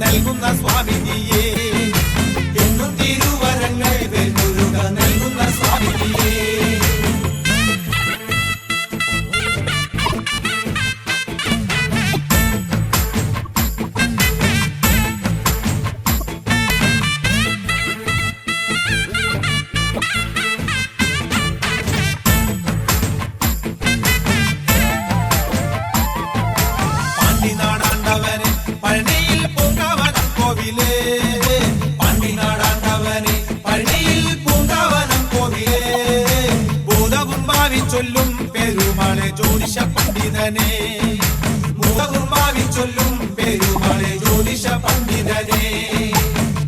നൽകുന്ന സ്വാമിനിയേ എന്നും തിരുവരങ്ങൾ വേൽമുരുക നൽകുന്ന സ്വാമിനിയേ പാണ്ടിനാടാണ്ടവനെ പഴനിയിൽ പൂങ്കാവനം കോവിലേ പാണ്ടിനാടാണ്ടവനെ പഴനിയിൽ പൂങ്കാവനം കോവിലേ ഭൂതവും ഭാവി ചൊല്ലും പെരുമാളെ ജ്യോതിഷ പണ്ഡിതനെ ഭൂതവും ഭാവി ചൊല്ലും പെരുമാളെ ജ്യോതിഷ പണ്ഡിതനെ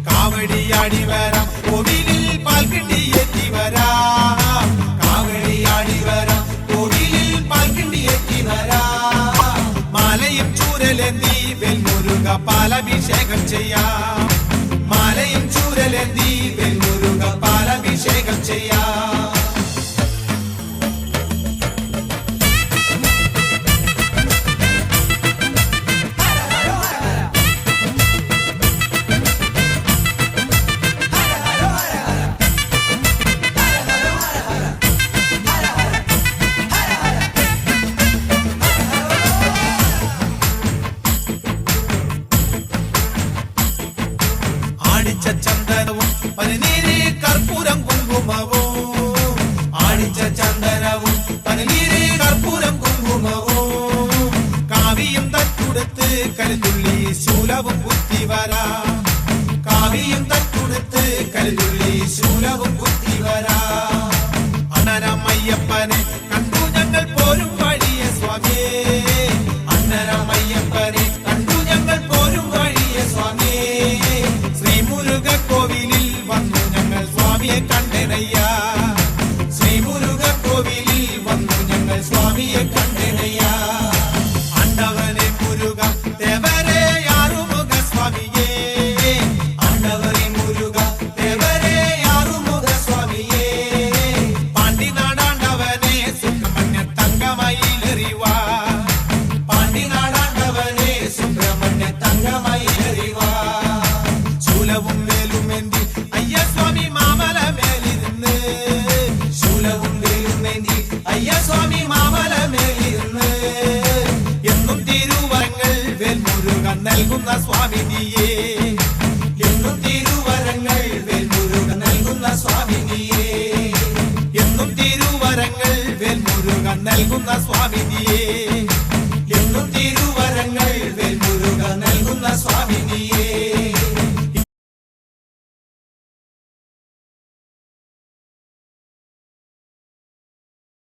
കാവടിയാടി വരാം കോവിലിൽ പാൽക്കിണ്ടി എത്തി വരാം കാവടിയാടി വരാം കോവിലിൽ പാൽക്കിണ്ടി എത്തി വരാം മാലയും ചൂരലെന്തി വെൽമുരുക പാലഭിഷേകം ചെയ്യാം മാലയും ചൂരലെന്തി വെൽമുരുക പാലഭിഷേകം ചെയ്യാം ആടിച്ച ചന്ദനവും പനിനീര് കർപ്പൂരം കുങ്കുമവും ആടിച്ച ചന്ദനവും പനിനീര് കർപ്പൂരം കുങ്കുമവും കാവിയും തട്ടുടുത്ത് കരുതുള്ളി ശൂലവും കുത്തി വരാം കാവിയും തട്ടുടുത്ത് കരുതുള്ളി ശൂലവും കുത്തി വരാം അന്നരമയ്യപ്പനെ കണ്ടു ഞങ്ങൾ പോരും വഴിയെ സ്വാമിയേ അന്നരമയ്യപ്പനെ കണ്ടു ഞങ്ങൾ പോരും വഴിയെ സ്വാമിയേ ശ്രീമുരുക കോവിലിൽ വന്നു ഞങ്ങൾ സ്വാമിയെ കണ്ടനയ്യ ശ്രീമുരുക കോവിലിൽ വന്നു ഞങ്ങൾ സ്വാമിയെ കണ്ടനയ്യ ആണ്ടവനെ മുരുക ദേവരെ ആറുമുഖ സ്വാമിയേ ആണ്ടവനെ മുരുക ദേവരെ ആറുമുഖ സ്വാമിയേ പാണ്ടിനാടാണ്ടവനെ സുബ്രഹ്മണ്യ തങ്കമയിലെറിവാ പാണ്ടിനാടാണ്ടവനെ സുബ്രഹ്മണ്യ തങ്കമയിലെറിവാ ശൂലവും വേലുമേന്തി അയ്യസ്വാമി മാമല മേലിരുന്ന് ശൂലവും വേലുമേന്തി അയ്യസ്വാമി മാമല മേലിരുന്ന് എന്നും തിരുവരങ്ങൾ വേൽമുരുക നൽകുന്ന സ്വാമിനിയേ എന്നും തിരുവരങ്ങൾ വേൽമുരുക നൽകുന്ന സ്വാമിനിയേ എന്നും തിരുവരങ്ങൾ വേൽമുരുക നൽകുന്ന സ്വാമിനിയേ എന്നും തിരുവരങ്ങൾ വേൽമുരുക നൽകുന്ന സ്വാമിനിയേ